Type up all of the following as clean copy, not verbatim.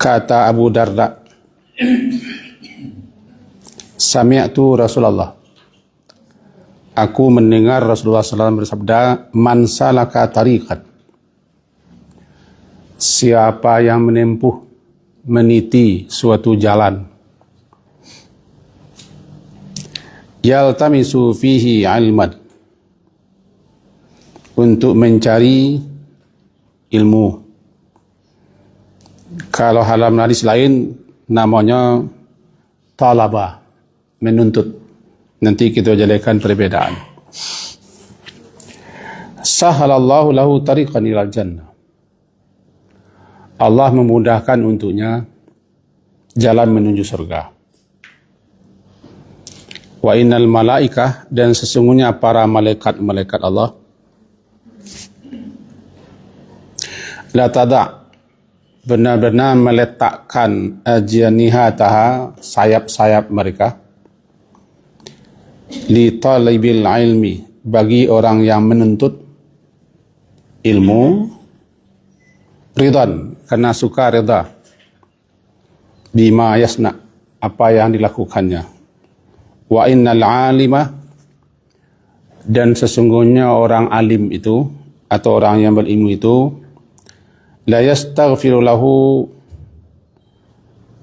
Kata Abu Darda, sami'tu Rasulullah, aku mendengar Rasulullah SAW bersabda, man salaka tariqan, siapa yang menempuh, meniti suatu jalan, yaltamisu fihi ilman, untuk mencari ilmu. Kalau dalam hadis lain namanya talaba, menuntut. Nanti kita jadikan perbedaan. Sahalallahu lahu tariqan ilal jannah, Allah memudahkan untuknya jalan menuju surga. Wa innal malaikah, dan sesungguhnya para malaikat Allah, la tada', benar-benar meletakkan ajnihataha, sayap-sayap mereka, li talibil ilmi, bagi orang yang menuntut ilmu, ridhan, karena suka rida, bima yasna, apa yang dilakukannya. Wa innal alima, dan sesungguhnya orang alim itu atau orang yang berilmu itu, la yastaghfiru lahu,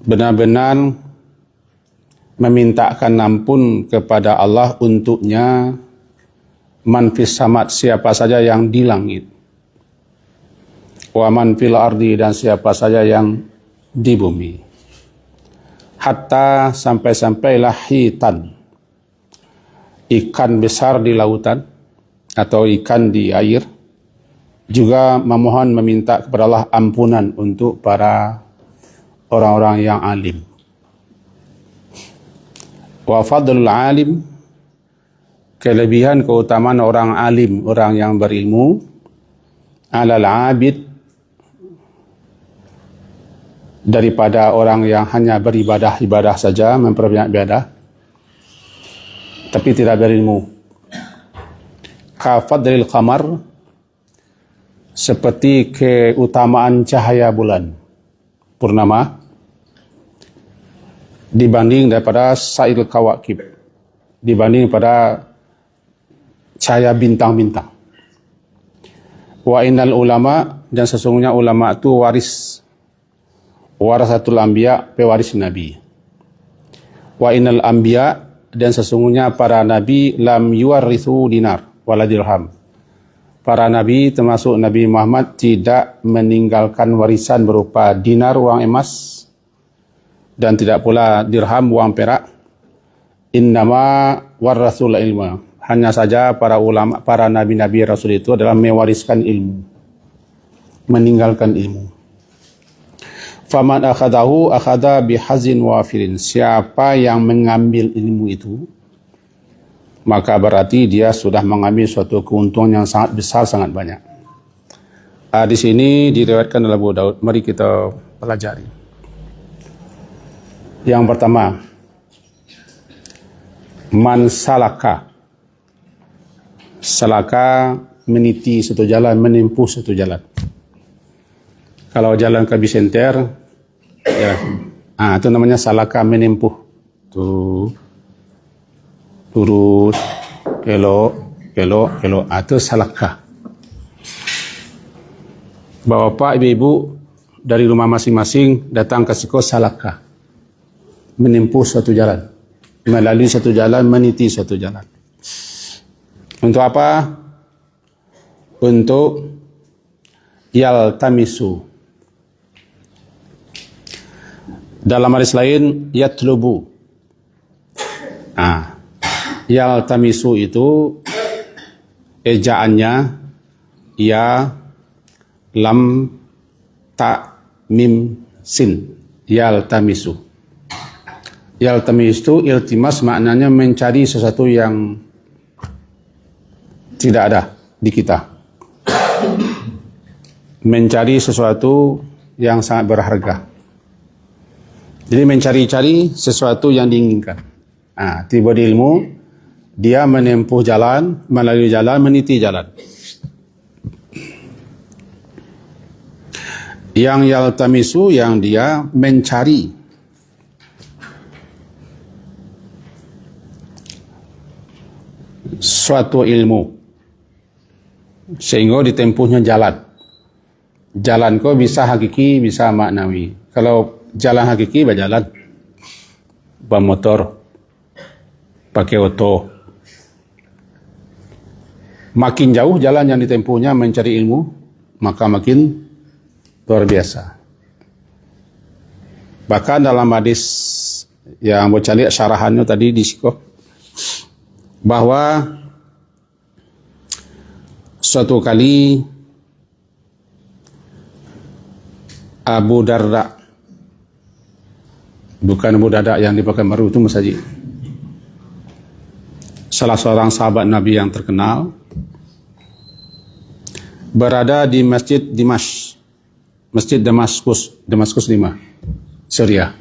benar-benar memintakan ampun kepada Allah untuknya, man fis samad, siapa saja yang di langit, wa man fil ardi, dan siapa saja yang di bumi, hatta sampai-sampailah hitan, ikan besar di lautan atau ikan di air, juga memohon meminta kepada Allah ampunan untuk para orang-orang yang alim. Wa fadlul alim, kelebihan keutamaan orang alim, orang yang berilmu, alal abid, daripada orang yang hanya beribadah saja, memperbanyak ibadah tapi tidak berilmu. Ka fadlil qamar, seperti keutamaan cahaya bulan purnama dibanding daripada sail kawakib, dibanding pada cahaya bintang-bintang. Wa innal ulama, dan sesungguhnya ulama itu warasatul anbiya, pewaris nabi. Wa innal anbiya, dan sesungguhnya para nabi, lam yuwarithu dinar wala dirham, para nabi termasuk Nabi Muhammad tidak meninggalkan warisan berupa dinar, uang emas, dan tidak pula dirham, uang perak. Innama warasul ilma, hanya saja para ulama, para nabi-nabi rasul itu adalah mewariskan ilmu, meninggalkan ilmu. Faman akhadahu akhada bihazin wafirin, siapa yang mengambil ilmu itu, maka berarti dia sudah mengambil suatu keuntungan yang sangat besar, sangat banyak. Di sini diriwayatkan oleh Abu Daud. Mari kita pelajari. Yang pertama, man salaka, salaka meniti suatu jalan, menempuh suatu jalan. Kalau jalan ke Bisenter, ya, itu namanya salaka, menempuh. Tuh, lurus, kelok, itu salaka. Bapak, ibu-ibu dari rumah masing-masing datang ke siko salaka, menempuh suatu jalan, melalui suatu jalan, meniti suatu jalan. Untuk apa? Untuk yaltamisu. Dalam hadis lain, yatlubu. Yaltamisu itu ejaannya ya, lam, ta, mim, sin. Yaltamisu. Yaltamis itu iltimas, maknanya mencari sesuatu yang tidak ada di kita. Mencari sesuatu yang sangat berharga. Jadi mencari-cari sesuatu yang diinginkan. Tiba di ilmu, dia menempuh jalan, melalui jalan, meniti jalan. Yang yaltamisu, yang dia mencari suatu ilmu sehingga ditempuhnya jalan. Jalan ko bisa hakiki, bisa maknawi. Kalau jalan hakiki berjalan bermotor, pakai oto. Makin jauh jalan yang ditempuhnya mencari ilmu, maka makin luar biasa. Bahkan dalam hadis yang bocah lihat syarahannya tadi di siko, bahwa suatu kali Abu Darda, bukan Abu Darda yang di Pekanbaru itu Masjid, salah seorang sahabat Nabi yang terkenal, berada di Masjid Dimash, Masjid Damaskus 5, Syria.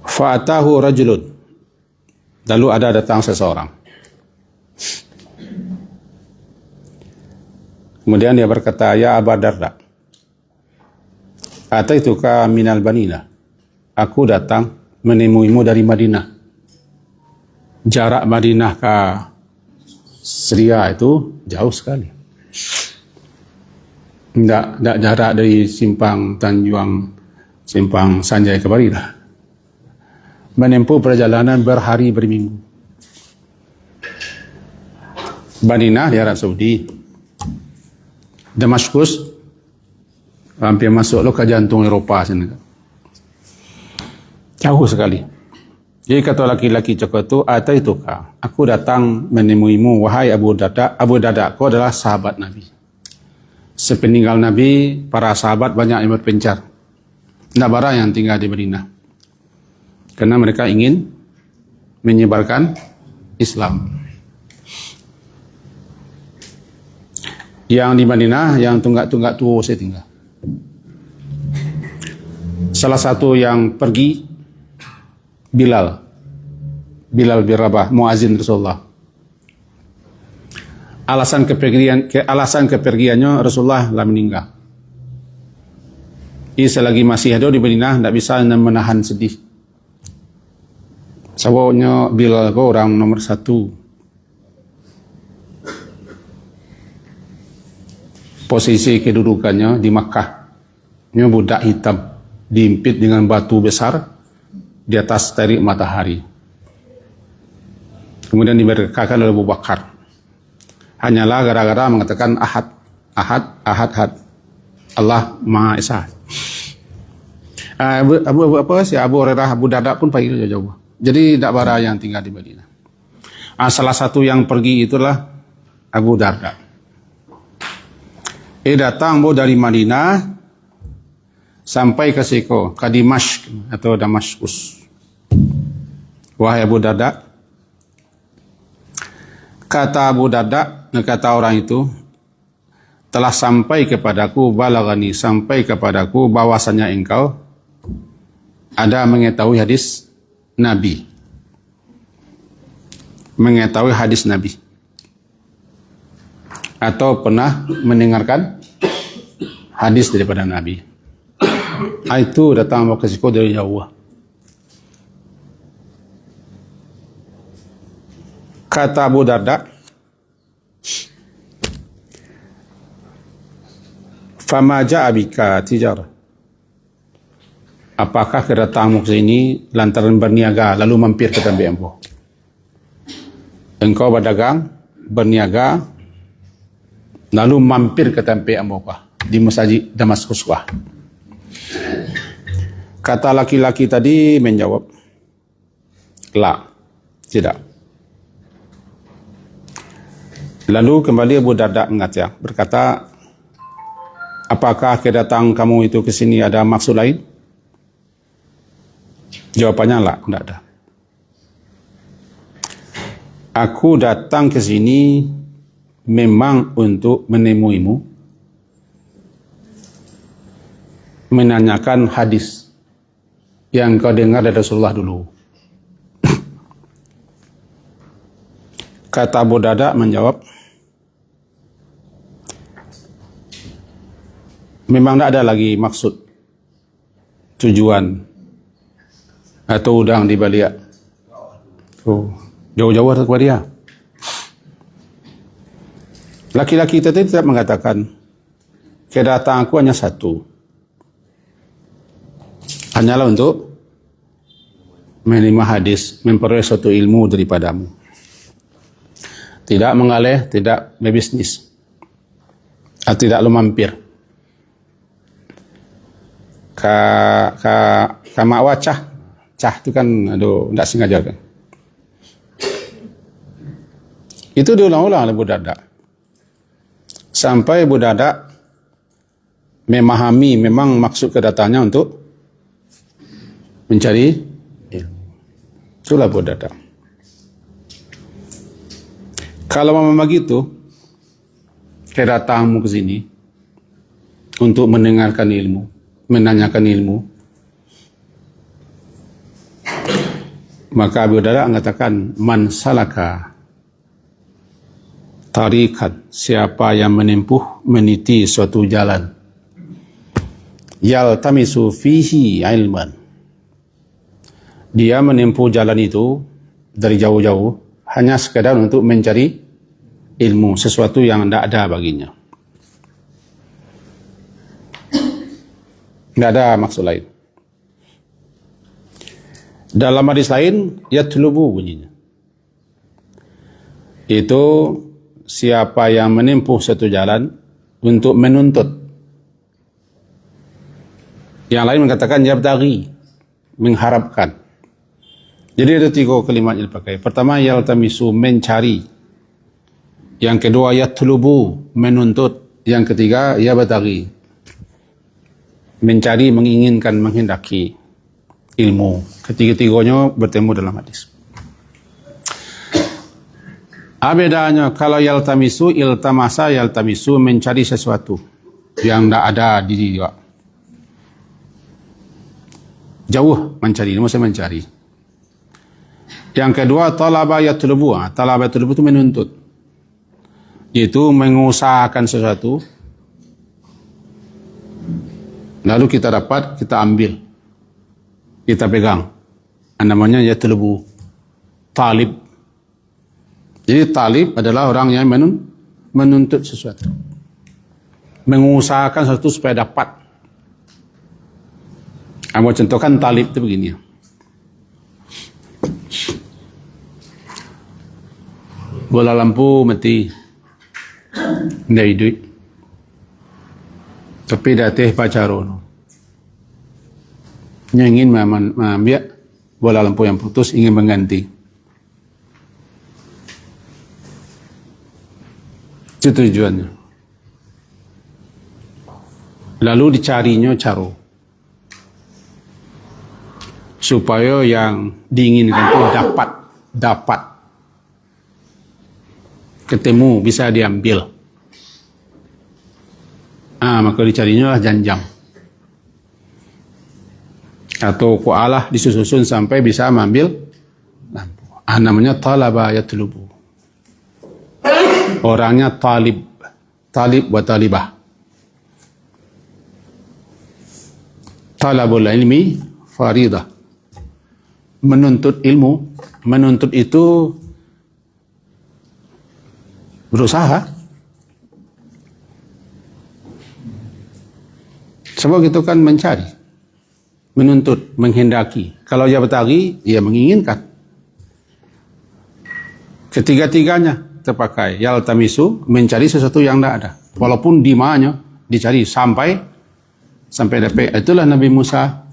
Fa'atahu rajulun, lalu ada datang seseorang. Kemudian dia berkata, ya Abu Darda, ataituka minal Banina, aku datang menemuimu dari Madinah. Jarak Madinah ke Syria itu jauh sekali. Tidak jarak dari simpang Tanjuang, simpang Sanjay ke Barira. Menempuh perjalanan berhari berminggu. Madinah di Arab Saudi, Damaskus hampir masuk ke jantung Eropah sini. Jauh sekali. Jadi kata laki-laki cakap itu, ataituka, aku datang menemuimu wahai Abu Darda. Abu Darda, kau adalah sahabat Nabi. Sepeninggal Nabi, para sahabat banyak yang berpencar. Tidak barang yang tinggal di Madinah. Karena mereka ingin menyebarkan Islam. Yang di Madinah, yang tunggak-tunggak tua saya tinggal. Salah satu yang pergi, Bilal bin Rabah, muazin Rasulullah. Alasan kepergiannya Rasulullah telah meninggal. Ia selagi masih ada di Madinah, tidak bisa menahan sedih. Sebabnya Bilal ko orang nomor 1. Posisi kedudukannya di Makkah. Ini budak hitam, diimpit dengan batu besar di atas terik matahari. Kemudian diberkahkan oleh Abu Bakar. Hanyalah gara-gara mengatakan ahad. Allah Maha Esa. Abu Hurairah, Abu Darda pun pergi jauh-jauh. Jadi tidak bara yang tinggal di Madinah. Salah satu yang pergi itulah Abu Darda. Datang dari Madinah sampai ke Siko, ke Dimashq atau Damaskus. Wahai Abu Darda, kata Abu Darda, kata orang itu, telah sampai kepadaku, balagani, sampai kepadaku bahwasanya engkau ada mengetahui hadis Nabi. Mengetahui hadis Nabi. Atau pernah mendengarkan hadis daripada Nabi. Itu datang ke Siko dari jauh. Kata Abu Darda, fama ja'a bika tijarah. Apakah kedatanganmu ke sini lantaran berniaga lalu mampir ke tempat empo? Engkau berdagang, berniaga, lalu mampir ke tempat empo kah? Di Masjid Damaskus kah? Kata laki-laki tadi menjawab, la, tidak. Lalu kembali Abu Darda berkata, apakah kedatangan kamu itu ke sini ada maksud lain? Jawapannya lah, tidak ada. Aku datang ke sini memang untuk menemuimu, menanyakan hadis yang kau dengar dari Rasulullah dulu. Kata Abu Darda menjawab, memang tidak ada lagi maksud, tujuan atau udang di balik. Jauh-jauh kepada dia. Laki-laki tadi tidak mengatakan kedatangan aku hanya satu, hanyalah untuk menerima hadis, memperoleh suatu ilmu daripadamu. Tidak mengalih, tidak berbisnis, atau tidak lo mampir. Mak cah itu kan aduh tidak sengaja kan. Itu diulang-ulang oleh Budadak sampai Budadak memahami memang maksud kedatangannya untuk mencari ilmu. Itulah Budadak. Kalau memang begitu, kedatanganmu ke sini untuk mendengarkan ilmu, menanyakan ilmu, maka Abu Darda mengatakan, man salaka tariqan, siapa yang menempuh, meniti suatu jalan, yaltamisu fihi ilman, dia menempuh jalan itu dari jauh-jauh hanya sekadar untuk mencari ilmu, sesuatu yang tidak ada baginya, tidak ada maksud lain. Dalam hadis lain, yatlubu bunyinya, itu siapa yang menempuh satu jalan untuk menuntut. Yang lain mengatakan yabtaghi, mengharapkan. Jadi ada 3 kalimat yang dipakai. Pertama, yaltamisu, mencari. Yang kedua, yatlubu, menuntut. Yang ketiga, yabtaghi, mencari, menginginkan, menghendaki ilmu. Ketiga-tiganya bertemu dalam hadis. Bedanya kalau yaltamisu, iltamasa, yaltamisu, mencari sesuatu yang tidak ada di dia. Jauh mencari, maksudnya mencari. Yang kedua, talaba yatlubu. Talaba yatlubu itu menuntut. Itu mengusahakan sesuatu, lalu kita dapat, kita ambil, kita pegang. Namanya yatlubu, talib. Jadi talib adalah orang yang menuntut sesuatu, mengusahakan sesuatu supaya dapat. Mau contohkan talib itu begini. Bola lampu mati, tidak hidup, tapi datih pacaron, yang ingin mengambil bola lampu yang putus, ingin mengganti. Itu tujuannya. Lalu dicarinya caro, supaya yang diinginkan itu dapat ketemu, bisa diambil. Maka dicarinya lah janjang atau kualah, disusun sampai bisa mengambil lampu. Namanya talaba yatlubu. Orangnya talib wa talibah. Talabul ilmi faridah, menuntut ilmu. Menuntut itu berusaha. Sebab itu kan mencari, menuntut, menghendaki. Kalau dia bertagi, dia menginginkan. Ketiga-tiganya terpakai. Yaltamisu, mencari sesuatu yang tidak ada, walaupun di mana dicari sampai dapat. Itulah Nabi Musa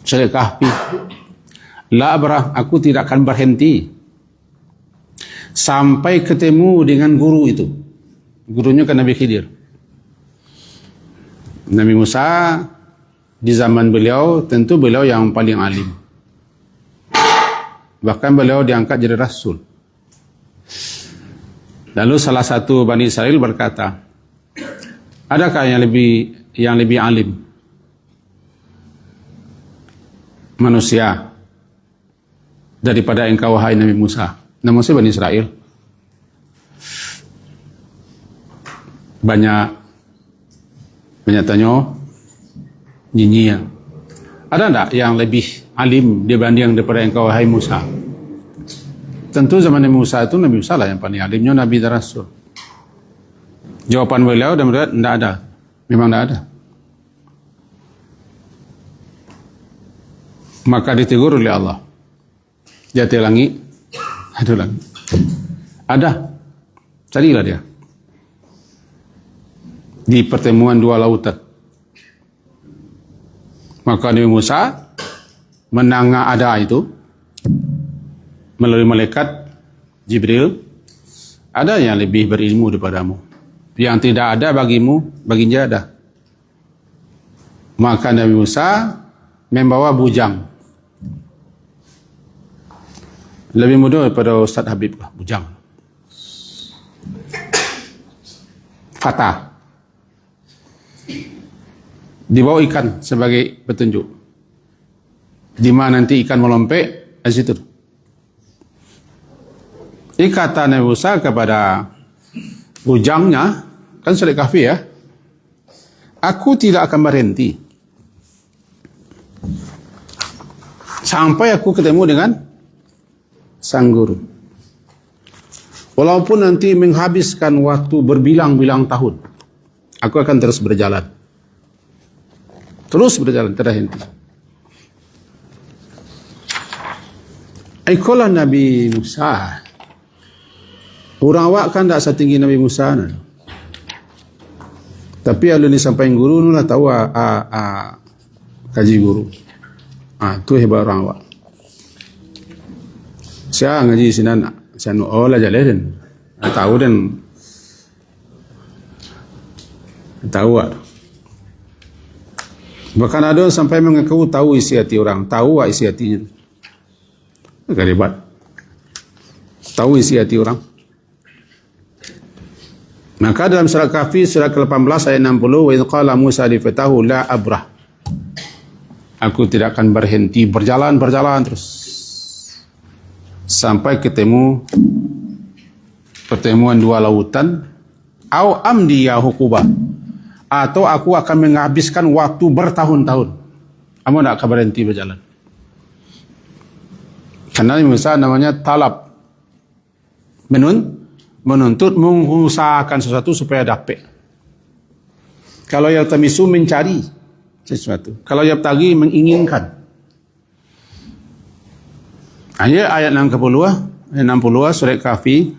Syekh Kahfi. La abrah, aku tidak akan berhenti sampai ketemu dengan guru itu. Gurunya kan Nabi Khidir. Nabi Musa di zaman beliau, tentu beliau yang paling alim. Bahkan beliau diangkat jadi rasul. Lalu salah satu Bani Israel berkata, adakah yang lebih alim manusia daripada engkau, wahai Nabi Musa? Namun Bani Israel banyak Banyak tanya, nyinyir. Ada tak yang lebih alim dibanding daripada engkau, wahai Musa? Tentu zaman Nabi Musa itu, Nabi Musa lah yang paling alimnya Nabi dan Rasul. Jawapan beliau dan beliau, tidak ada. Memang tidak ada. Maka ditegur oleh Allah. Jati langit, ada langit. Ada. Carilah dia. Di pertemuan dua lautan. Maka Nabi Musa menanga ada itu melalui malaikat Jibril. Ada yang lebih berilmu daripadamu. Yang tidak ada bagimu, baginda ada. Maka Nabi Musa membawa bujang. Lebih mudah daripada Ustaz Habib lah, bujang. Fatah. Dibawa ikan sebagai petunjuk. Di mana nanti ikan melompat, di situ. Kata Nabi Musa kepada bujangnya, kan surat Kahfi ya, aku tidak akan berhenti sampai aku ketemu dengan sang guru. Walaupun nanti menghabiskan waktu berbilang-bilang tahun, aku akan terus berjalan. Terus berjalan, tidak henti. Ikolah Nabi Musa. Orang awak kan tak setinggi Nabi Musa. Tapi kalau disampaikan guru, nulah tahu kaji guru. Itu hebat orang awak. Saya ngaji sini nak. Saya lah jalan. Tahu dan tahu. Bahkan ada yang sampai mengaku tahu isi hati orang. Tahu isi hatinya. Agak hebat. Tahu isi hati orang. Maka dalam surat Kahfi, surat ke-18 ayat 60, wa idh qala Musa li fatahu la abrah. Aku tidak akan berhenti, berjalan terus. Sampai ketemu pertemuan dua lautan. Au amdi ya hukubah. Atau aku akan menghabiskan waktu bertahun-tahun. Kamu tidak akan berhenti berjalan. Karena misalnya namanya talab. Menuntut, mengusahakan sesuatu supaya dapat. Kalau yang tamisu mencari sesuatu. Kalau yang tagi menginginkan. Ayat 60 surat Kahfi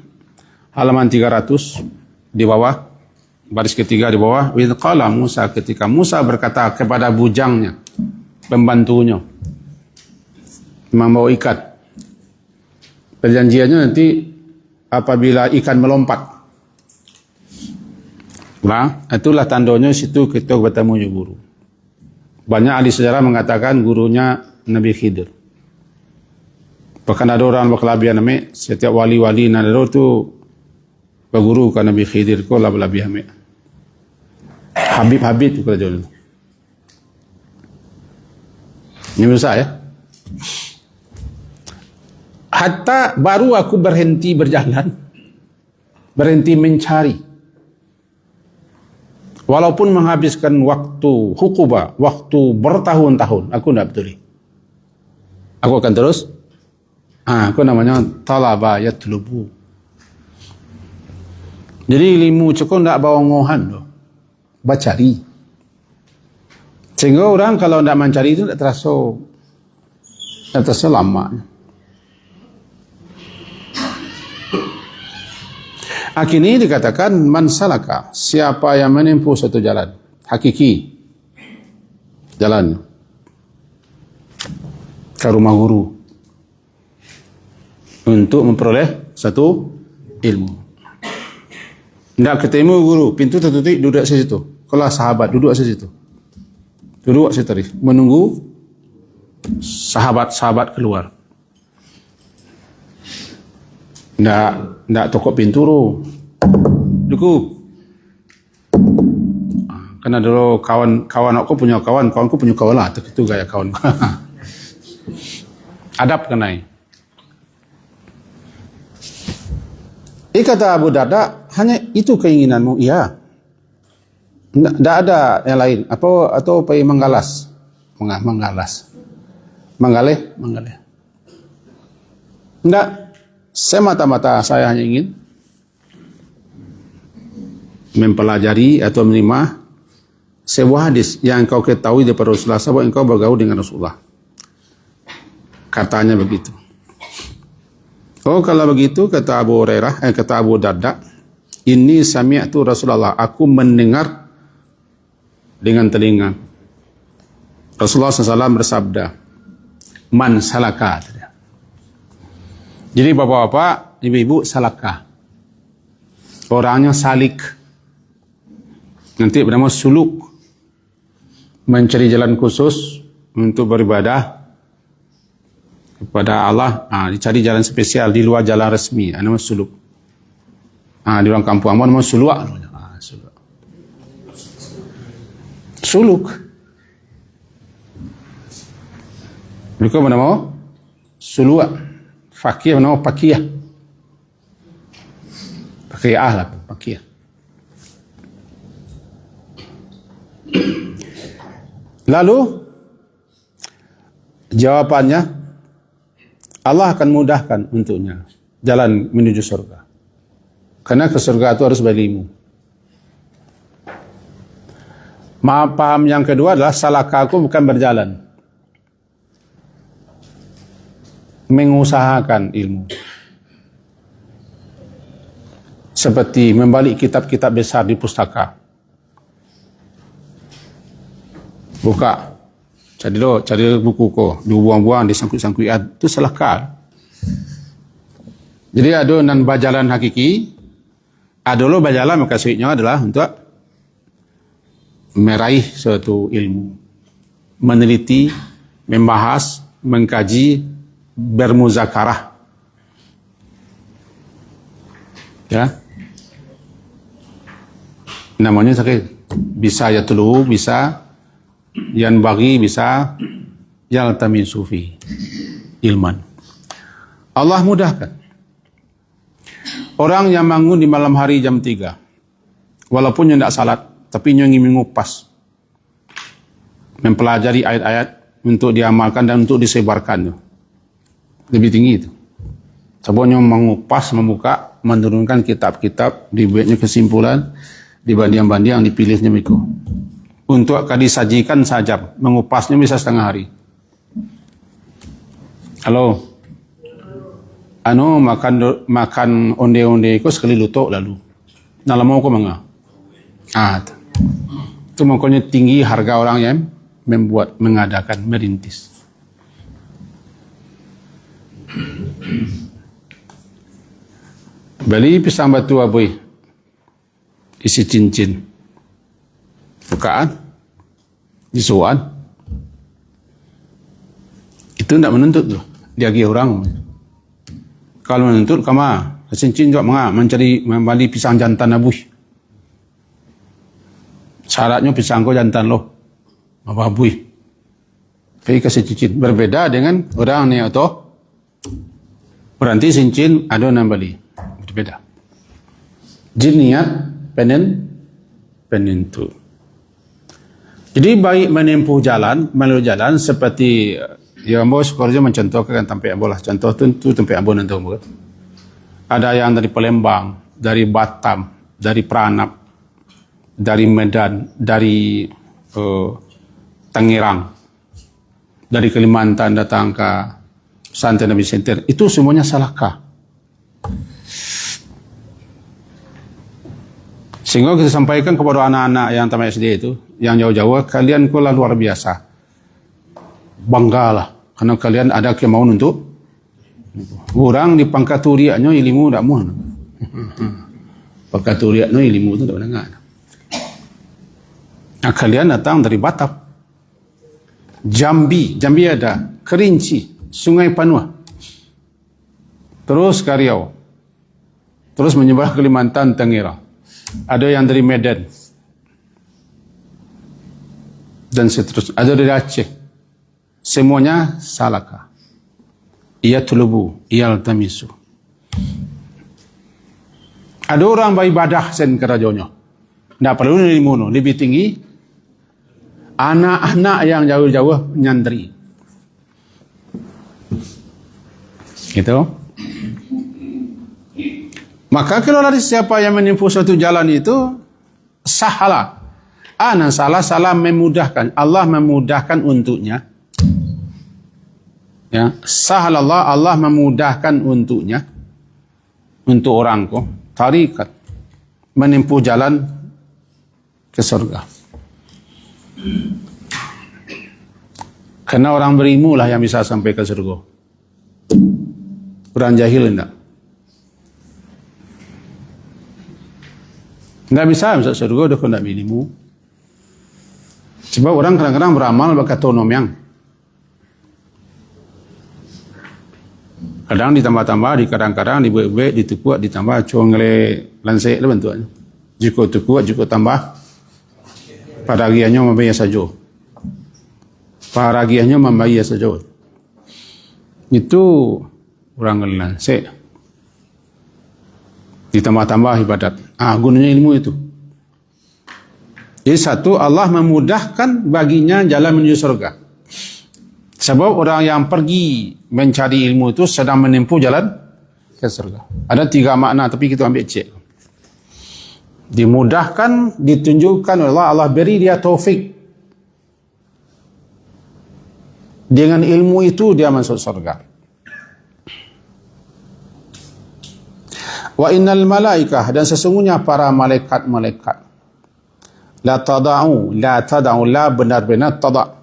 halaman 300 di bawah. Baris ketiga di bawah, wa idh qala Musa, ketika Musa berkata kepada bujangnya, pembantunya, membawa ikat. Perjanjiannya nanti apabila ikan melompat. Nah, itulah tandanya situ kita bertemu guru. Banyak ahli sejarah mengatakan gurunya Nabi Khidir. Bahkan ada orang berkelabian namanya, setiap wali-wali nadaro tu berguru ke Nabi Khidir ko lebih ambil. Habib tu kerajaan. Ini besar ya. Hatta baru aku berhenti berjalan, berhenti mencari. Walaupun menghabiskan waktu hukubah, waktu bertahun-tahun, aku tidak peduli. Aku akan terus. Aku namanya talaba yatlubu. Jadi ilmu cukup tidak bawa ngohan loh. Bacari. Sehingga orang kalau tidak mencari itu tidak terasa lama. Akhirnya dikatakan man salaka, siapa yang menempuh satu jalan hakiki, jalan ke rumah guru untuk memperoleh satu ilmu. Tidak ketemu guru, pintu tertutup, duduk di situ. Kalau sahabat duduk di situ, duduk di situ, menunggu sahabat-sahabat keluar. Tidak tokok pintu tu. Duku. Karena dulu kawan aku punya kawanku punya kawan lah. Itu gaya kawan. Adab kenai. Kata Abu Darda, hanya itu keinginanmu? Iya. Tidak ada yang lain. Atau pergi menggalas. Menggalas. Menggalih. Tidak. Semata-mata saya hanya ingin mempelajari atau menerima sebuah hadis yang engkau ketahui daripada Rasulullah sebab engkau bergaul dengan Rasulullah. Katanya begitu. Oh, kalau begitu, kata Abu Hurairah, kata Abu Darda, ini sami'tu Rasulullah, aku mendengar dengan telinga. Rasulullah SAW bersabda, man salaka. Jadi bapak-bapak, ibu-ibu, salaka. Orangnya salik. Nanti bernama suluk. Mencari jalan khusus untuk beribadah kepada Allah. Dicari jalan spesial di luar jalan resmi. Nama suluk. Di orang kampung nama suluk. Suluk. Mereka bernama suluk. Fakir bernama pakiyah. Pakiyah lah. Pakiyah. Lalu jawapannya, Allah akan mudahkan untuknya jalan menuju surga. Karena ke surga itu harus berilmu. Paham yang kedua adalah salakaku bukan berjalan, mengusahakan ilmu. Seperti membalik kitab-kitab besar di pustaka. Buka, cari buku ko, dibuang-buang, disangkut-sangkut, itu salah kal. Jadi ada nan bajalan hakiki, ada lo bajalan maksudnya adalah untuk meraih suatu ilmu, meneliti, membahas, mengkaji, bermuzakarah. Ya, namanya sakit. Bisa ya tulu, bisa yang bagi, bisa yaltami sufi ilman. Allah mudahkan. Orang yang bangun di malam hari jam 3, walaupun yang tidak salat, tapi yang ingin mengupas, mempelajari ayat-ayat untuk diamalkan dan untuk disebarkan, lebih tinggi itu. Sebabnya mengupas, membuka, menurunkan kitab-kitab, dibuatnya kesimpulan, dibanding-banding yang dipilihnya mereka. Untuk disajikan saja, mengupasnya bisa setengah hari. Halo, makan onde-onde itu sekali lutok lalu. Nah, lama aku mengah. Itu makanya tinggi harga orang yang mengadakan, merintis. Beli pisang batu aboy, isi cincin. Bukaan, disuan, itu tidak menuntut loh, diagi orang. Kalau menuntut, kama, cincin juga mencari membeli pisang jantan abuh. Syaratnya pisang kau jantan loh, apa abuh. Pergi kasih cincin, berbeda dengan orang ni atau berarti cincin ada yang beli, berbeda. Jiniat penentu. Jadi baik menempuh jalan, melalui jalan seperti yang Ambo sekarang mencontohkan tempat Ambo lah. Contoh tu tempat Ambo nanti Ambo. Ada yang dari Palembang, dari Batam, dari Pranap, dari Medan, dari Tangerang, dari Kalimantan datang ke Pesantren Nabi Center. Itu semuanya salahkah? Sehingga kita sampaikan kepada anak-anak yang tamat SD itu, yang jauh-jauh, kalian kulah luar biasa. Banggalah, karena kalian ada kemauan untuk orang di pangkat turiaknya ilmu tak mohon. Pangkat turiaknya ilmu itu tak mendengar. Nah, kalian datang dari Batam, Jambi ada, Kerinci, Sungai Panua, terus Riau, terus menyebar Kalimantan, Tangerang. Ada yang dari Medan dan seterusnya. Ada dari Aceh. Semuanya salaka. Ia tulubu, ia tamisu. Ada orang beribadah sen kerajonyo. Tak perlu ilmu tu. Lebih tinggi anak-anak yang jauh-jauh nyantri. Gitu. Maka kalau dari siapa yang menempuh suatu jalan itu sahalah. Salah memudahkan. Allah memudahkan untuknya. Ya, sahalallah, Allah memudahkan untuknya, untuk orangku tarikat menempuh jalan ke surga. Karena orang berilmu lah yang bisa sampai ke surga. Orang jahil enggak. Enggak bisa masuk surga kalau enggak berilmu. Sebab orang kadang-kadang beramal berkata yang kadang ditambah-tambah, kadang-kadang dibuat-buat, ditukuk, ditambah, congele lansik lah bentuknya. Jika tukuk, jika tambah, paragiannya membayar saja. Paragiannya membayar saja. Itu orang lansik. Ditambah-tambah ibadat. Gunanya ilmu itu. Jadi satu, Allah memudahkan baginya jalan menuju surga. Sebab orang yang pergi mencari ilmu itu sedang menempuh jalan ke surga. Ada 3 makna, tapi kita ambil cek. Dimudahkan, ditunjukkan oleh Allah. Allah beri dia taufik. Dengan ilmu itu dia masuk surga. Wa innal malaikah, dan sesungguhnya para malaikat-malaikat. La tada'u, la benar-benar tada'.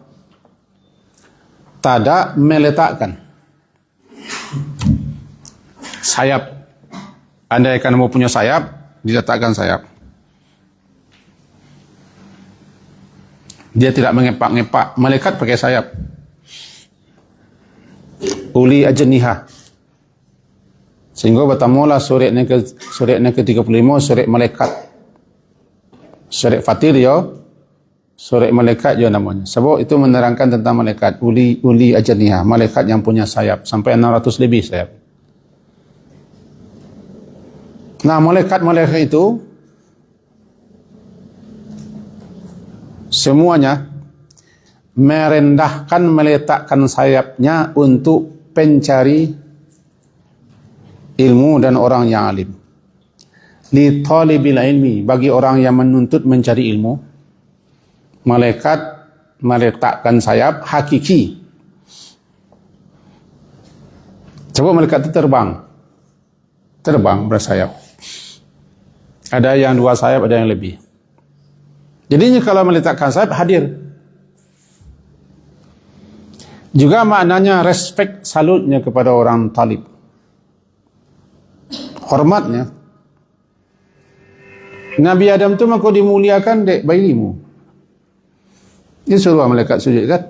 Tada meletakkan sayap. Andai kan mau punya sayap, diletakkan sayap. Dia tidak mengepak-ngepak. Malaikat pakai sayap. Uli ajniha. Sehingga bertamulah suratnya ke-35, surat malaikat. Surat Fatir ya. Surat malaikat juga namanya. Sebab itu menerangkan tentang malaikat. Uli ajniha. Malaikat yang punya sayap. Sampai 600 lebih sayap. Nah, malaikat-malaikat itu semuanya merendahkan, meletakkan sayapnya untuk pencari ilmu dan orang yang alim. Li talibil ilmi, bagi orang yang menuntut mencari ilmu, malaikat meletakkan sayap hakiki. Coba malaikat itu terbang bersayap. Ada yang 2 sayap, ada yang lebih. Jadinya kalau meletakkan sayap hadir. Juga maknanya respect, salutnya kepada orang talib. Hormatnya. Nabi Adam tu maka dimuliakan dek bayi ilmu. Dia suruh malaikat sujud kan?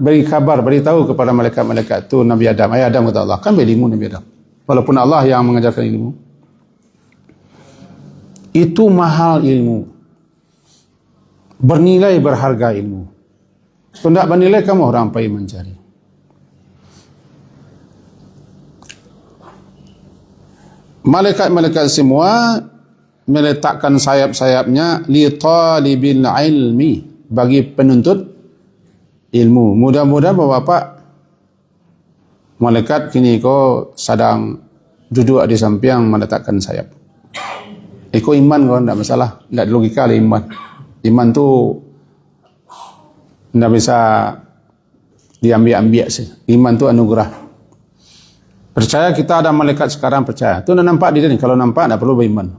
Beri kabar, beritahu kepada malaikat-malaikat tu Nabi Adam. Ayah Adam kata Allah, kan berilmu Nabi Adam. Walaupun Allah yang mengajarkan ilmu. Itu mahal ilmu. Bernilai, berharga ilmu. Kalau tidak bernilai, kamu orang payah mencari. Malaikat-malaikat semua meletakkan sayap-sayapnya li talibil ilmi, bagi penuntut ilmu. Mudah-mudahan Bapak malaikat kini kau sedang duduk di samping meletakkan sayap. Kau iman kau tidak masalah, tidak logika lah iman. Iman tu tidak bisa diambil-ambil sih. Iman tu anugerah. Percaya kita ada malaikat sekarang, percaya. Tu nak nampak dia ni. Kalau nampak tak perlu beriman.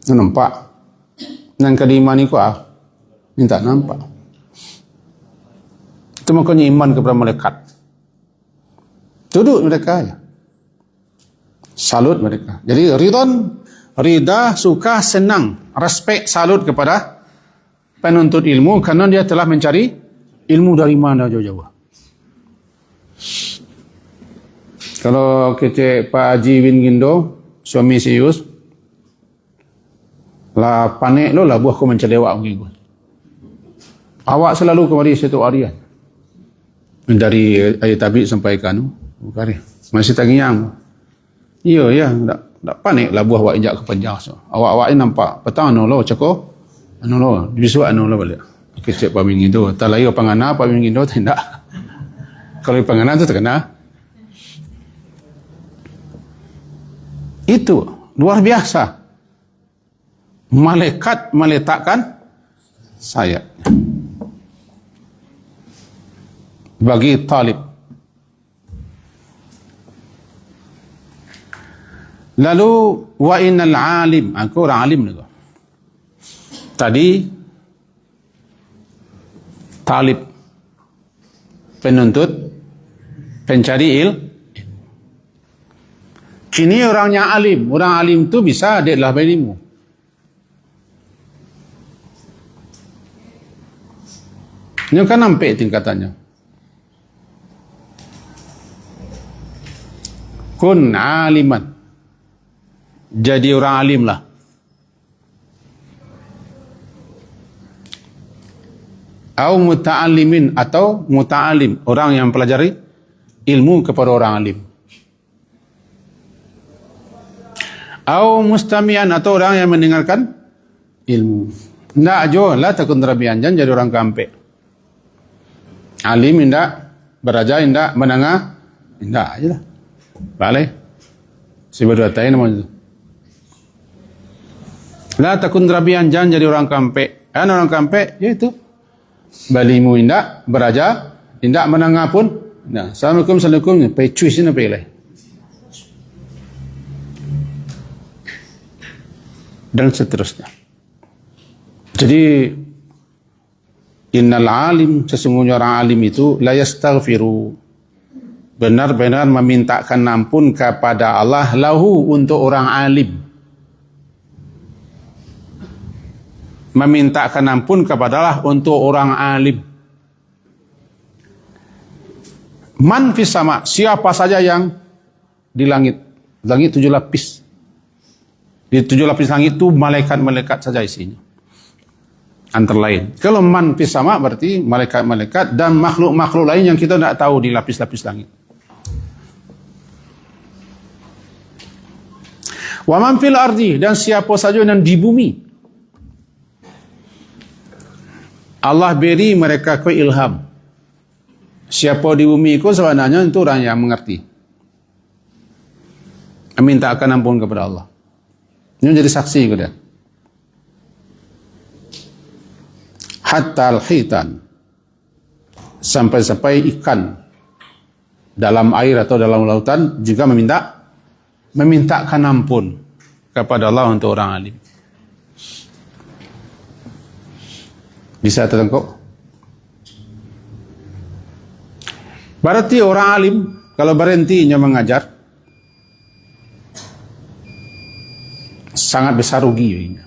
Tu nampak. Yang kedima ni kau ni tak nampak. Itu makanya iman kepada malaikat. Duduk mereka ya. Salut mereka. Jadi rida, suka, senang, respect, salut kepada penuntut ilmu kerana dia telah mencari ilmu dari mana jauh-jauh. Kalau kecek Pak Haji Win Gindo, suami Sius, lah panik lo lah buah aku mencari awak mungkin. Awak selalu kemari satu harian. Dari ayat tabik sampai kanu. Bukan masih tangiang. Iya ya, tak panik lah buah awak injak ke panjang. So. Awak-awak ini nampak petang anu lo cakap. Anu lo, besok anu lo balik. Kecek paming itu. Tak layu pangana paming itu tidak. Kalau pangana itu terkena. Itu luar biasa. Malaikat meletakkan sayap bagi Talib. Lalu wa innal alim, aku orang alim juga. Tadi Talib penuntut, pencari kini orangnya alim. Orang alim tu bisa dia adalah berilmu. Ini kan nampak tingkatannya. Kun aliman. Jadi orang alim lah. Au muta'allimin, atau muta'alim, orang yang pelajari ilmu kepada orang alim. Au mustamian, atau orang yang mendengarkan ilmu. Tidak jo lah takun rabian, jangan jadi orang kampek. Alim indak, beraja indak, menengah indak aja lah. Boleh. Si berdua tahu namanya. La takun rabian, jangan jadi orang kampek. Orang kampek, ya itu. Balimu indak, beraja indak, menengah pun. Nah, assalamualaikum, pergi cuy sini pergi. Dan seterusnya. Jadi innal alim, sesungguhnya orang alim itu la yastaghfiru, benar-benar memintakan ampun kepada Allah lahu, untuk orang alim. Memintakan ampun kepada Allah untuk orang alim. Man fis sama, siapa saja yang di langit. Langit 7 lapis. Di 7 lapis langit itu malaikat-malaikat saja isinya. Antara lain. Kalau man fis sama berarti malaikat-malaikat dan makhluk-makhluk lain yang kita tidak tahu di lapis-lapis langit. Wa man fil ardi, dan siapa saja yang di bumi. Allah beri mereka ke ilham. Siapa di bumi itu sebenarnya itu orang yang mengerti. Mintakan ampun kepada Allah. Ini jadi saksi ke dia. Hatta al-hitan, sampai-sampai ikan dalam air atau dalam lautan juga memintakan ampun kepada Allah untuk orang alim. Bisa tertangkap? Berarti orang alim kalau berhentinya mengajar sangat besar ruginya.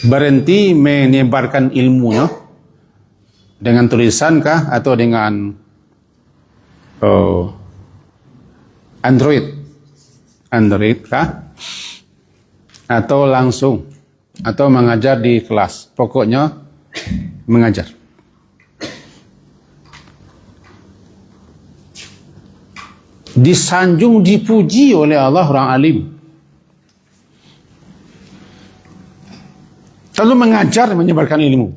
Berhenti menyebarkan ilmunya dengan tulisan kah atau dengan Android kah atau langsung atau mengajar di kelas, pokoknya mengajar. Disanjung, dipuji oleh Allah orang alim. Lalu mengajar, menyebarkan ilmu.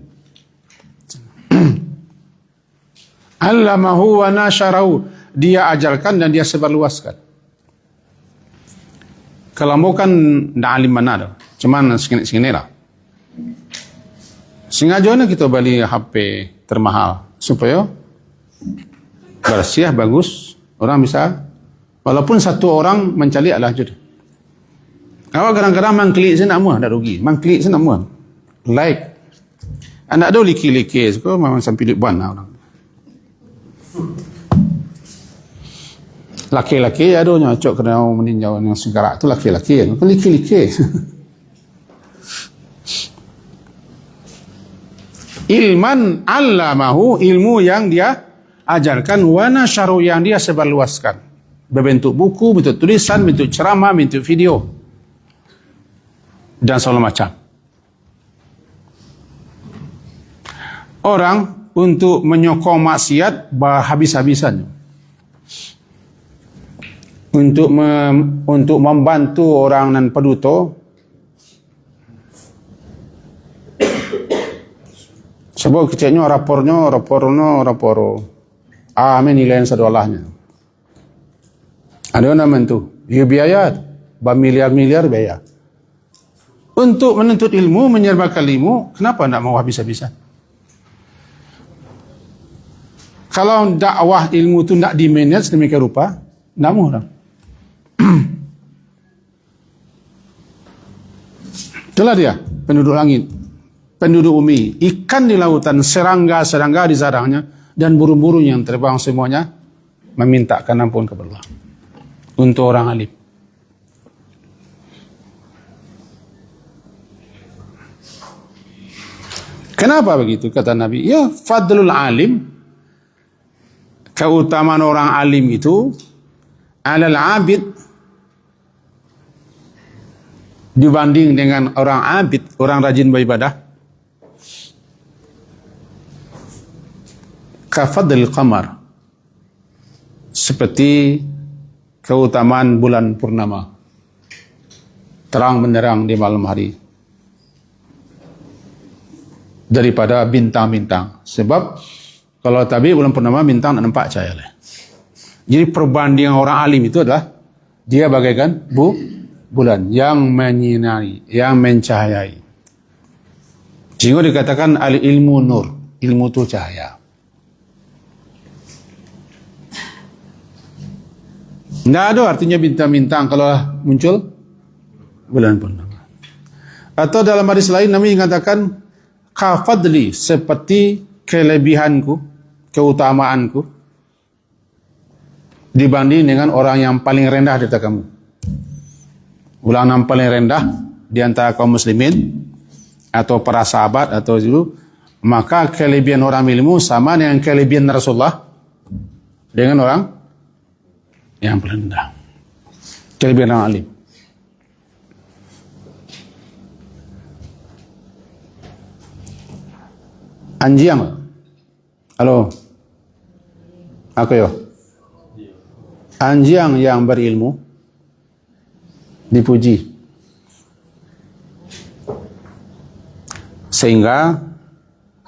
Allamahu wa nasyarahu, dia ajarkan dan dia sebarluaskan. Kalau mau kan tidak alim mana dah, cuman segini lah. Sengaja kita beli HP termahal supaya bersih, bagus, orang bisa. Walaupun satu orang mencari adalah jud. Awak kadang-kadang mengklik saya nak muah, tak rugi. Mengklik saya nak muah. Like. Anak ada liki-liki, so memang sampai liban lah orang. Laki-laki ada nyocok kena meninjau yang segara tu laki-laki. Bukan liki-liki. Ilman allamahu, ilmu yang dia ajarkan, wa nasyaru, yang dia sebarluaskan. Berbentuk buku, bentuk tulisan, bentuk ceramah, bentuk video. Dan segala macam. Orang untuk menyokong maksiat habis-habisan. Untuk membantu orang nan peduto, sebab kecilnya rapor amin nilai sedolahnya. Ada nama tu, ya biaya, bermiliar-miliar biaya. Untuk menuntut ilmu, menyerbakan ilmu, kenapa nak mau habis-habisan? Kalau dakwah ilmu tu nak di-manage demikian rupa, nak mau orang. Itulah dia, penduduk langit, penduduk bumi, ikan di lautan, serangga di sarangnya, dan burung-burung yang terbang semuanya memintakan ampun kepada Allah. Untuk orang alim. Kenapa begitu? Kata Nabi, ya fadlul alim, keutamaan orang alim itu alal abid, dibanding dengan orang abid, orang rajin beribadah, kafadlil qamar, seperti keutamaan bulan purnama, terang benderang di malam hari, daripada bintang-bintang. Sebab kalau tabi bulan purnama, bintang tak nampak cahaya. Jadi perbandingan orang alim itu adalah dia bagaikan bulan yang menyinari, yang mencahayai. Sehingga dikatakan al-ilmu nur, ilmu itu cahaya. Tidak ada artinya bintang-bintang kalau muncul bulan purnama. Atau dalam hadis lain Nabi mengatakan kafadli, seperti kelebihanku, keutamaanku dibanding dengan orang yang paling rendah di antara kamu. Ulang yang paling rendah di antara kaum muslimin atau para sahabat atau itu, maka kelebihan orang ilmu sama dengan kelebihan Rasulullah dengan orang yang paling rendah. Kelebihan orang alim. Anjiang. Halo. Aku yo. Anjing yang berilmu dipuji sehingga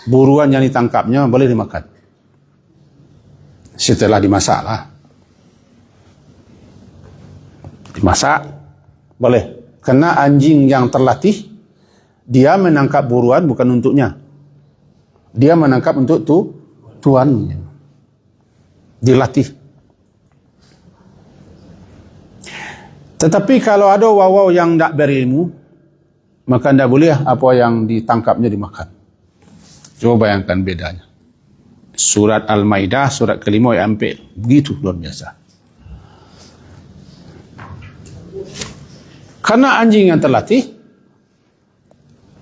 buruan yang ditangkapnya boleh dimakan setelah dimasak lah. Dimasak boleh, karena anjing yang terlatih dia menangkap buruan bukan untuknya, dia menangkap untuk tuannya, dilatih. Tetapi kalau ada wawaw yang tak berilmu, maka tidak boleh apa yang ditangkapnya dimakan. Coba bayangkan bedanya. Surat Al-Maidah, surat kelima ayat 4. Begitu luar biasa. Karena anjing yang terlatih,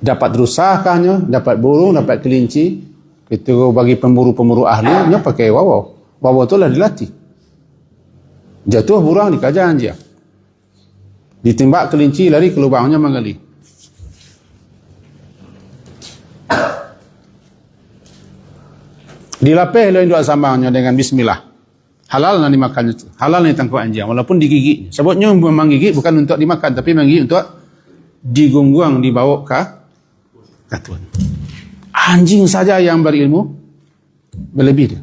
dapat rusakahnya, dapat burung, dapat kelinci. Kita bagi pemburu-pemburu ahlinya pakai wawaw. Wawaw itulah dilatih. Jatuh burung dikejar anjing. Ditembak kelinci, lari ke lubangnya menggali. Dilapih oleh induk sambangnya dengan bismillah. Halal nak dimakan itu. Halal nak ditangkap anjing walaupun digigit. Sebabnya memang gigit bukan untuk dimakan, tapi menggigit untuk digungguang, dibawa ke tuan. Anjing saja yang berilmu berlebih dia.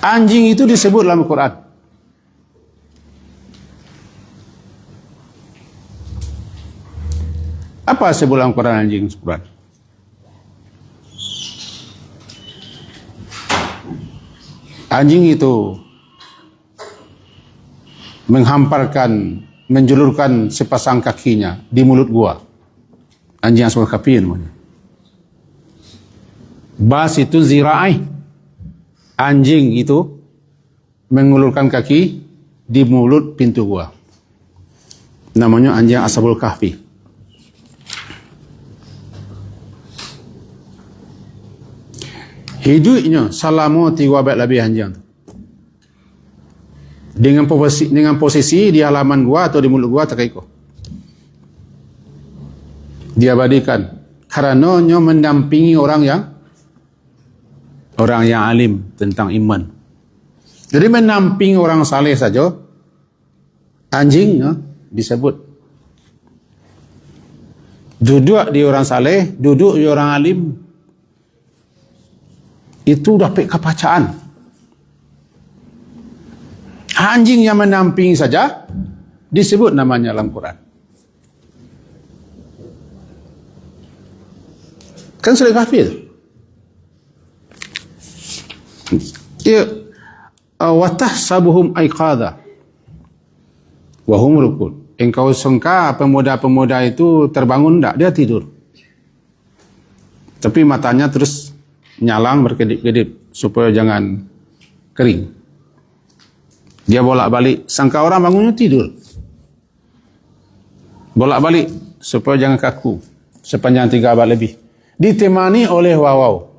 Anjing itu disebut dalam Al-Quran. Apa sebut dalam Al-Quran anjing? Anjing itu menghamparkan, menjulurkan sepasang kakinya di mulut gua. Anjing yang sepuluh kaki namanya. Bas itu zira'i. Anjing itu mengulurkan kaki di mulut pintu gua. Namanya anjing Ashabul Kahfi. Hidupnya selama 3 abad lebih anjing. Dengan posisi di halaman gua atau di mulut gua tak ikut. diabadikan karena mendampingi orang yang alim tentang iman. Jadi mendampingi orang saleh saja anjing disebut. Duduk di orang saleh, duduk di orang alim, itu dapat kepacaan. Anjing yang mendampingi saja disebut namanya dalam Quran. Kan sudah kafir. Ya, watahsabuhum aiqadha wa hum rukud. Engkau sangka pemuda-pemuda itu terbangun tak? Dia tidur. Tapi matanya terus nyalang berkedip-kedip supaya jangan kering. Dia bolak-balik, sangka orang bangunnya tidur. Bolak-balik supaya jangan kaku sepanjang 3 abad lebih. Ditemani oleh wawau.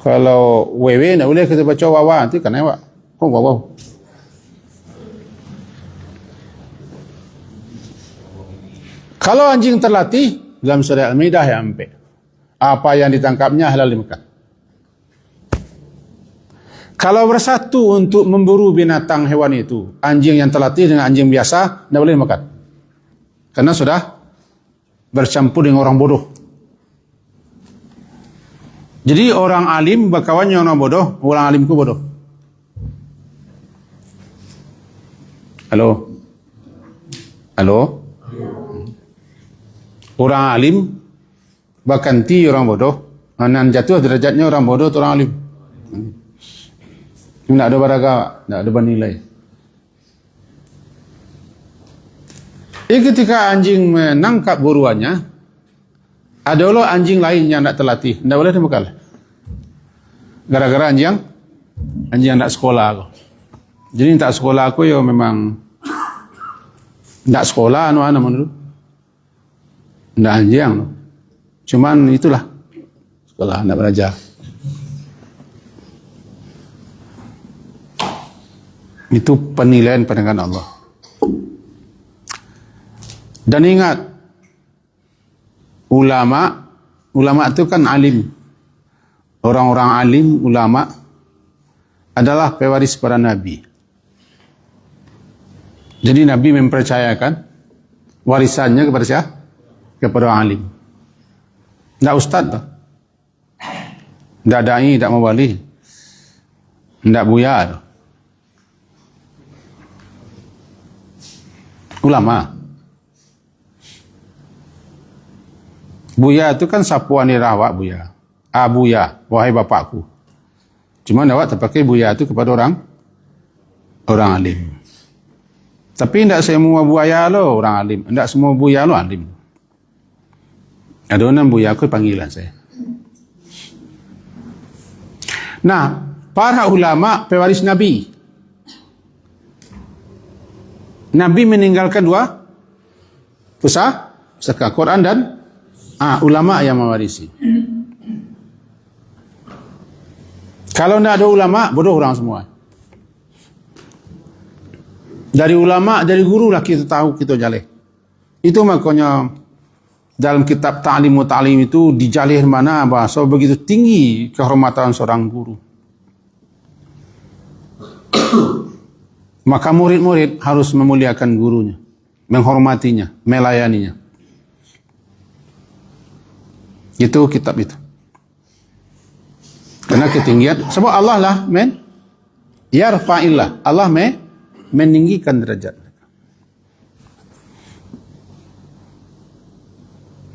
Kalau wewe tak boleh kita baca wawa, nanti kan awak. Oh wawau. Kalau anjing terlatih, dalam surah Al-Maidah yang 4, apa yang ditangkapnya halal dimakan. Kalau bersatu untuk memburu binatang hewan itu, anjing yang terlatih dengan anjing biasa, tidak boleh dimakan. Karena sudah bercampur dengan orang bodoh. Jadi orang alim berkawan dengan orang bodoh, orang alim itu bodoh. Halo? Halo? Orang alim berganti orang bodoh, dan jatuh derajatnya orang bodoh atau orang alim. Tidak ada baraga, tidak ada bernilai. Ketika anjing menangkap buruannya, ada pula anjing lain yang tidak terlatih, tidak boleh dimakan. Gara-gara anjing yang tak sekolah aku. Jadi tak sekolah aku ya memang tak sekolah mana dulu. Tidak anjing. Cuman itulah sekolah, tidak belajar. Itu penilaian pandangan Allah. Dan ingat, ulama itu kan alim. Orang-orang alim, ulama adalah pewaris para nabi. Jadi Nabi mempercayakan warisannya kepada siapa? Kepada orang alim. Tidak ustaz tak? Tidak da'i, tidak mubali. Tidak buya tak? Ulama. Buya itu kan sapuan dirawak buya. Buya, wahai bapakku. Cuma awak terpakai buya itu kepada orang alim. Tapi tidak semua buaya lo orang alim. Tidak semua buya lo alim. Ada orang buya aku panggilan saya. Nah, para ulama pewaris Nabi. Nabi meninggalkan 2 pusaka Quran dan ulama yang mewarisi. Kalau tidak ada ulama, bodoh orang semua. Dari ulama, dari guru lah kita tahu, kita jalih. Itu makanya dalam kitab Ta'lim itu dijalih mana bahasa begitu tinggi kehormatan seorang guru. Maka murid-murid harus memuliakan gurunya, menghormatinya, melayaninya. Itu kitab itu. Karena ketinggian, sebab Allah lah yarfa'illah. Allah meninggikan derajat.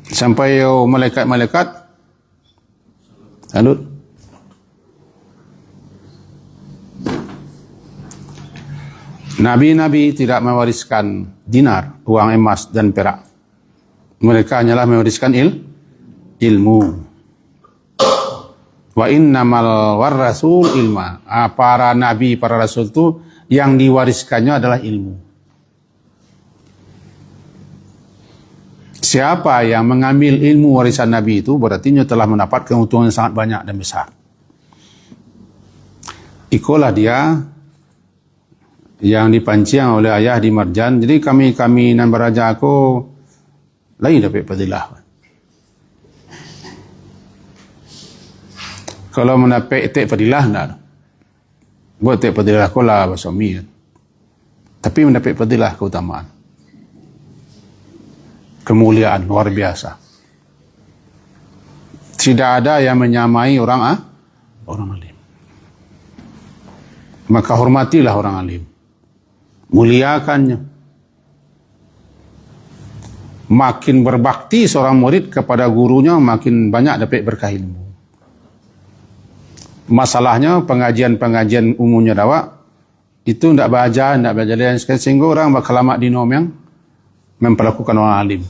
Sampai malaikat-malaikat salut. Nabi-nabi tidak mewariskan dinar, uang emas dan perak. Mereka hanyalah mewariskan ilmu. Wa innamal warrasul ilma. Para nabi, para rasul itu yang diwariskannya adalah ilmu. Siapa yang mengambil ilmu warisan nabi itu berarti dia telah mendapat keuntungan yang sangat banyak dan besar. Ikulah dia yang dipancing oleh ayah di Marjan. Jadi kami nan beraja aku lain dapat fadilah. Kalau mendapat tak fadilah nak. Buat tak fadilah ko lah suami. Tapi mendapat fadilah keutamaan. Kemuliaan luar biasa. Tidak ada yang menyamai orang alim. Maka hormatilah orang alim. Muliakannya. Makin berbakti seorang murid kepada gurunya, makin banyak dapat berkah ilmu. Masalahnya pengajian-pengajian umumnya dakwah itu tidak belajar sehingga orang bakal lama di nom yang memperlakukan orang alim.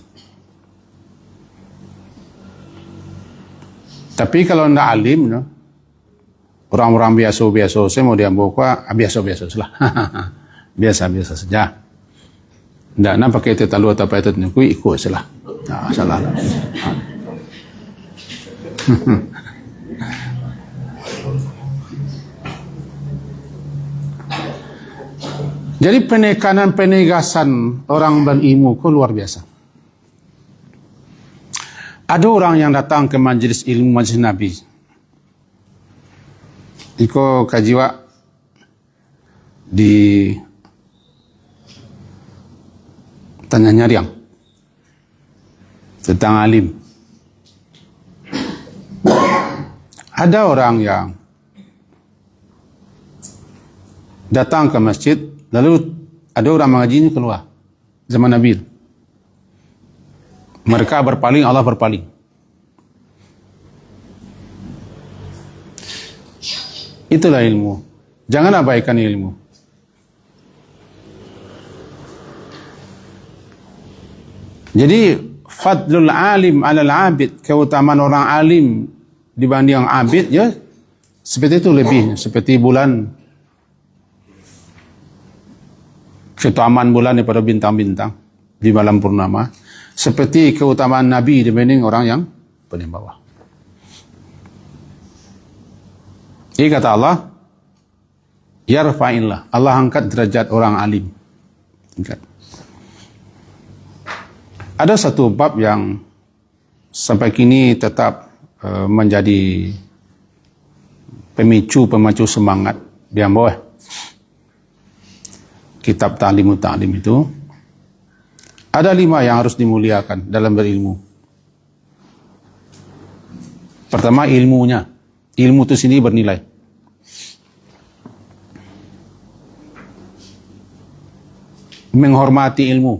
Tapi kalau tidak alim, no, orang-orang biasa-biasa, saya mau diambil biasa-biasa salah. Biasa-biasa saja. Tidak nak pakai itu talu atau apa itu ikut salah. Nah, salah. Jadi penekanan-penegasan orang berilmu itu luar biasa. Ada orang yang datang ke majlis ilmu majlis Nabi. Iko kajiwa di tanya nyariang tentang alim. Ada orang yang datang ke masjid, lalu ada orang mengajinya keluar zaman Nabi. Mereka berpaling, Allah berpaling. Itulah ilmu. Jangan abaikan ilmu. Jadi fadlul alim alal abid, keutamaan orang alim dibanding orang abid, ya seperti itu lebih, seperti bulan, keutamaan bulan daripada bintang-bintang di malam purnama. Seperti keutamaan Nabi dibanding orang yang paling bawah. Ini kata Allah, yarfa'illah, Allah angkat derajat orang alim. Angkat. Ada satu bab yang sampai kini tetap menjadi pemacu semangat di bawah. Kitab Ta'limut Ta'lim itu. Ada 5 yang harus dimuliakan dalam berilmu. Pertama, ilmunya. Ilmu itu sini bernilai. Menghormati ilmu.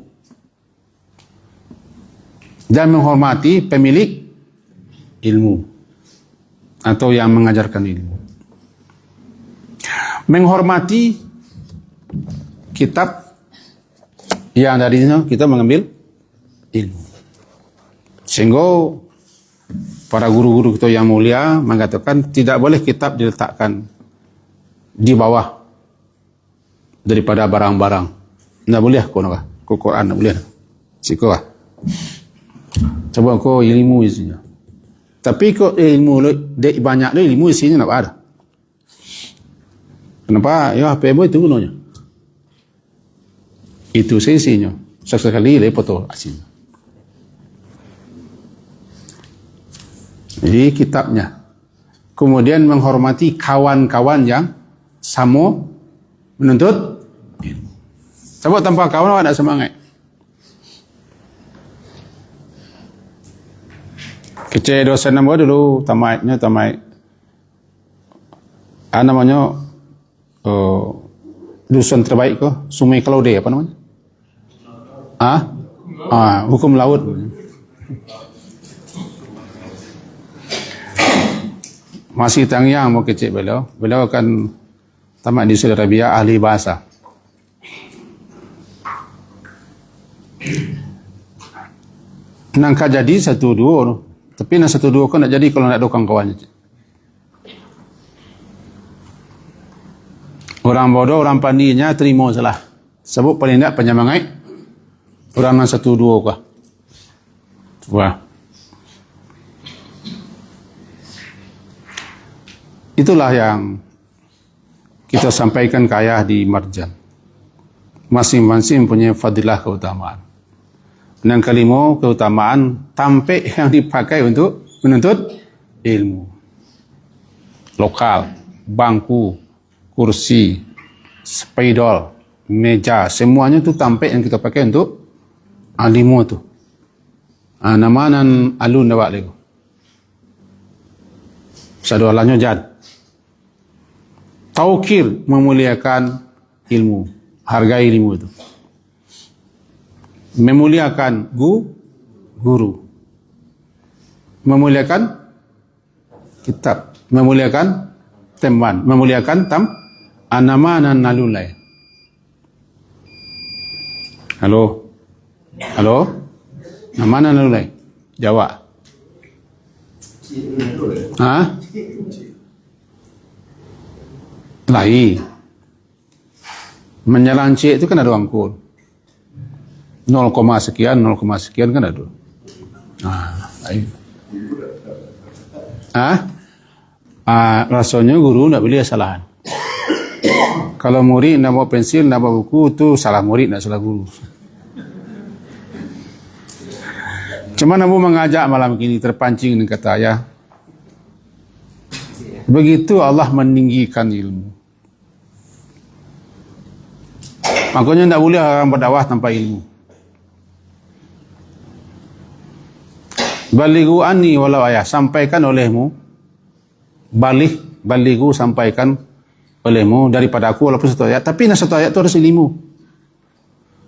Dan menghormati pemilik ilmu. Atau yang mengajarkan ilmu. Menghormati kitab yang darinya kita mengambil ilmu. Sehingga para guru-guru kita yang mulia mengatakan tidak boleh kitab diletakkan di bawah daripada barang-barang. Tidak boleh ko Quran, tidak boleh. Siko coba ko ilmu isinya. Tapi ko ilmu dek banyak deh ilmu isinya tidak ada. Kenapa? Ya HP itu gunanya. Itu sisinya. Sekali lepas tu asin. Jadi kitabnya. Kemudian menghormati kawan-kawan yang sama menuntut ilmu. Sebab tanpa kawan awak tak semangat. Kecil dosen nama dulu tamatnya namanya dosen terbaik ke Sungai Klaude apa namanya? Hukum laut. Masih tangyang mau kecil beliau. Beliau akan tamat di Saudi Arabia, ahli bahasa. Nangka jadi 1-2, tapi nak 1-2 kan nak jadi kalau nak dokang kawan. Orang bodoh, orang pandinya terima salah. Sebab paling tak penyemangat. Orang yang 1-2 kah? Wah. Itulah yang kita sampaikan ke ayah di Marjan. Masing-masing punya fadilah keutamaan. Dan kelima, keutamaan tampik yang dipakai untuk menuntut ilmu. Lokal, bangku, kursi, spidol, meja, semuanya tu tampik yang kita pakai untuk ilmu tu. Namanan alun dawak lego. Sadualannya jad. Taukir memuliakan ilmu, hargai ilmu itu. Memuliakan guru. Memuliakan kitab, memuliakan teman, memuliakan anamanan nalulai. Halo. Namanan nalulai. Jawab. Lain. Menyalancik itu kan ada angkur. 0, sekian kan ada. Lain. Rasanya guru nak boleh kesalahan. Kalau murid nak bawa pensil, nak bawa buku, tu salah murid, nak salah guru. Cuma Nabi mengajak malam ini terpancing dengan kata ayah. Begitu Allah meninggikan ilmu. Makanya tidak boleh orang berdakwah tanpa ilmu. Balighu anni walau ayah, sampaikan olehmu. Balighu, sampaikan olehmu daripada aku walaupun satu ayat. Tapi satu ayat itu harus ilmu.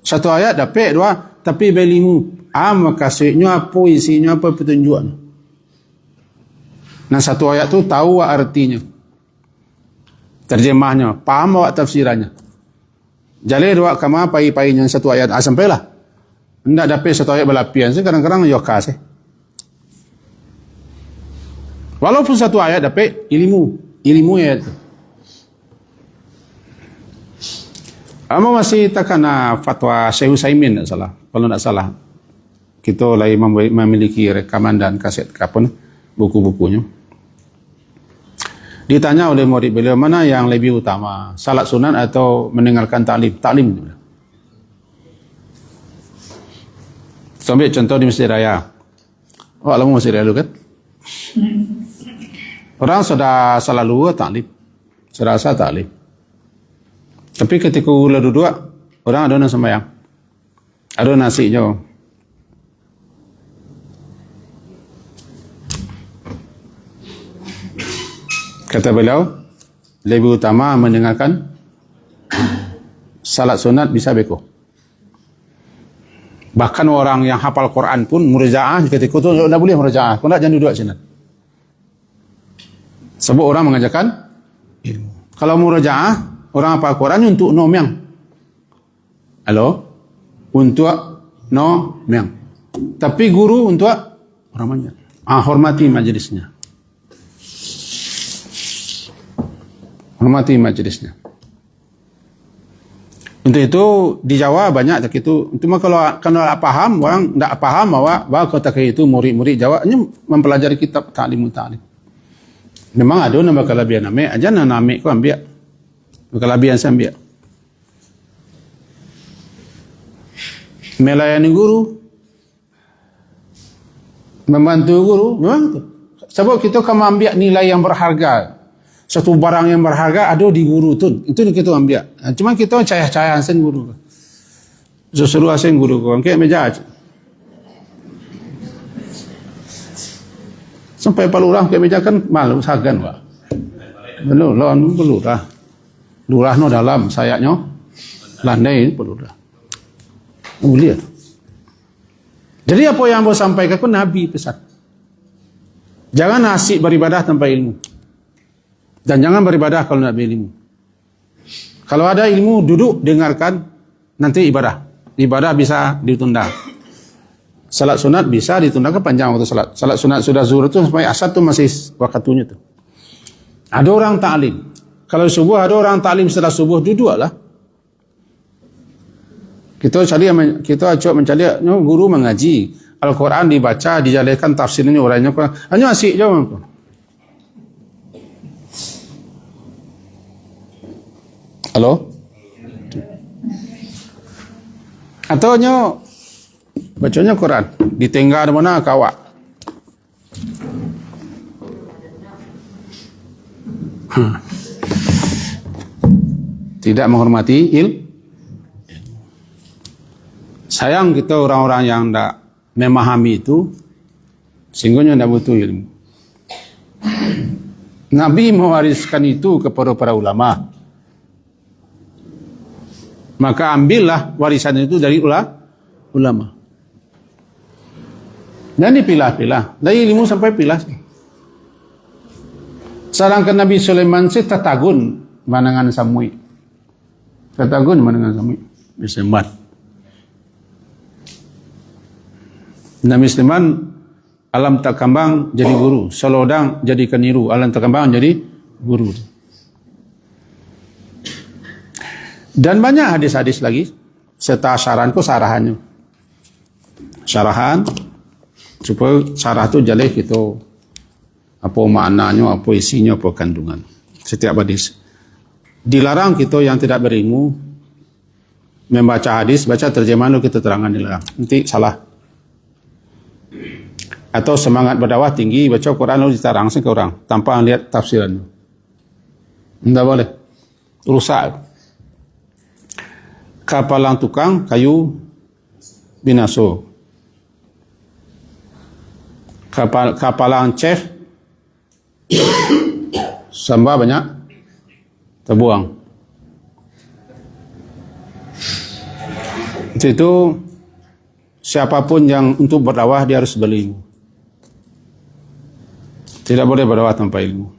Satu ayat dapat dua, tapi berilmu. Makasihnya apa, isinya apa, petunjuknya. Nah satu ayat tu tahu artinya, terjemahnya, paham awak tafsirannya. Jadi dua kama pai-painya satu ayat sampailah. Hendak dapat satu ayat belapian, kadang-kadang yokas. Walaupun satu ayat dapat ilmu ayat tu. Ama masih takana fatwa Syekh Utsaimin tak salah. Kalau tak salah, kita lagi memiliki rekaman dan kaset kapun buku-bukunya. Ditanya oleh murid beliau, mana yang lebih utama, salat sunat atau mendengarkan taklim? Taklim. Sambil contoh di Masjid Raya. Alamu Masjid Raya dulu kan? Orang sudah selalu taklim. Serasa taklim. Tapi ketika ulah duduk, orang ada nasi sembahyang. Ada nasi je. Kata beliau, lebih utama mendengarkan salat sunat bisa beko. Bahkan orang yang hafal Quran pun murajaah ketika itu tidak boleh murajaah. Kau nak jangan duduk sini. Sebab orang mengajarkan ilmu. Kalau murajaah, orang hafal Quran untuk nomyang. Halo? Untuk nomyang. Tapi guru untuk orang banyak. Hormati majlisnya. Hormati majlisnya. Untuk itu di Jawa banyak tak itu. Cuma kalau paham, orang tak paham bahawa kata itu murid-murid Jawa ini mempelajari kitab taklim. Memang ada nama kelebihan ambil, aja nama ambil kau ambil. Kelebihan saya ambil. Melayani guru, membantu guru, memang itu. Sebab kita akan ambil nilai yang berharga. Satu barang yang berharga ada di guru tu. Itu kita ambil. Cuma kita cahaya-cahaya sen guru. Sesuatu asen guru ko. Angkat meja aja. Sampai palurah ke meja kan malu sagan pak. Belum, lawan pelurah. Lurah no dalam sayaknya landai pelurah. Mulia. Jadi apa yang mau sampaikan pun Nabi pesan. Jangan asik beribadah tanpa ilmu. Dan jangan beribadah kalau nak berilmu. Kalau ada ilmu, duduk, dengarkan, nanti ibadah. Ibadah bisa ditunda. Salat sunat bisa ditunda ke panjang waktu salat. Salat sunat sudah zuhur itu sampai asar tu masih waktunya tu. Ada orang taklim. Kalau subuh ada orang taklim setelah subuh, duduklah. Kita coba mencari guru mengaji. Al-Quran dibaca, dijalankan tafsirnya orangnya. Hanya asyik je. Halo? Atau nyo bacanya Quran, ditinggal mana kawak. Tidak menghormati sayang kita orang-orang yang tidak memahami itu, sehingga tidak butuh ilmu. Nabi mewariskan itu kepada para ulama. Maka ambillah warisan itu dari ulama. Dan dipilah-pilah. Dari ilmu sampai pilah. Sedangkan Nabi Sulaiman sih tatagun manangan samui. Tatagun manangan samui. Disembat. Nabi Sulaiman alam tak kambang jadi guru. Selodang jadi keniru. Alam tak kambang jadi guru. Dan banyak hadis-hadis lagi. Serta saranku sarahannya. Sarahan. Supaya sarah itu jalih gitu. Apa maknanya, apa isinya, apa kandungan. Setiap hadis. Dilarang kita yang tidak berilmu membaca hadis, baca terjemahan kita terangkan dilarang. Nanti salah. Atau semangat berdakwah tinggi, baca Quran lalu ditarang ke orang tanpa lihat tafsirannya. Tidak boleh. Rusak. Kapalang tukang kayu binaso. Kapalang chef sambal banyak terbuang. Itu siapapun yang untuk berdakwah dia harus berilmu. Tidak boleh berdakwah tanpa ilmu.